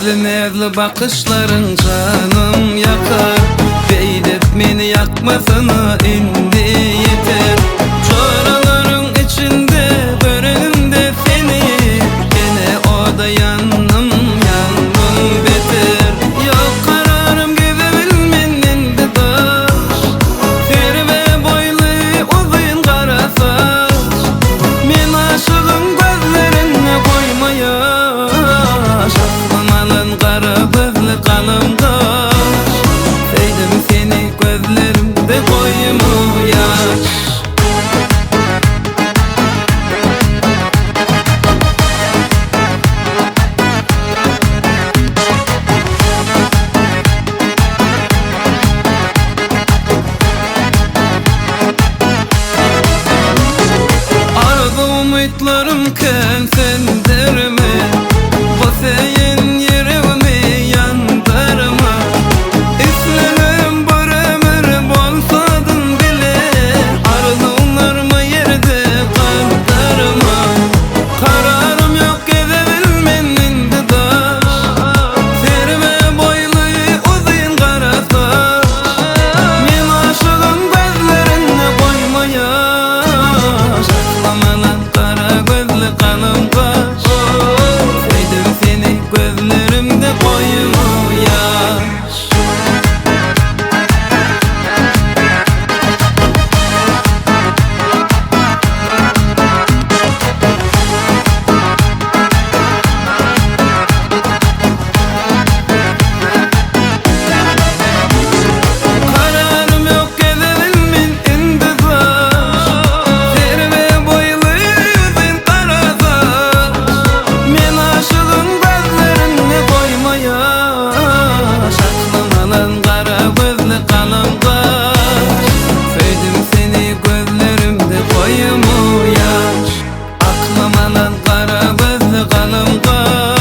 Nezli nezli bakışların canım yakar. Beylep beni yakmasını indi yeter. Çoraların içinde böreğimde seni, gene o da yandım beter. Yok kararım gidebilmenin de daş, zirve boylu uzun kara saç. Men aşığım gözlerine koymaya, şaşkınalın kara gözlü kalın kaş. Sevdim seni gözlerimde koymu yaş. Umutlarımken sen derme, bu senin yerimi yandırma. İslerim bir ömür bolsadın bile, arzularımı yerde kaldırma. Kararım yok gidebilmenin de daş, zirve boylu uzun kara saç. Men aşığım gözlerine koymaya, şaşlamalan kara gözlü kanım kaş. Sevdim seni gözlerimde koymu yaş. Kararım yok gidebilmen intizar, zirve boylu uzun kara saç. Men aşığım gözlerine koymaya, şaşlamalan kara gözlü kalın kaş. Sevdim seni gözlerimde koymu yaş. Aklamalan kara gözlü kalın kaş.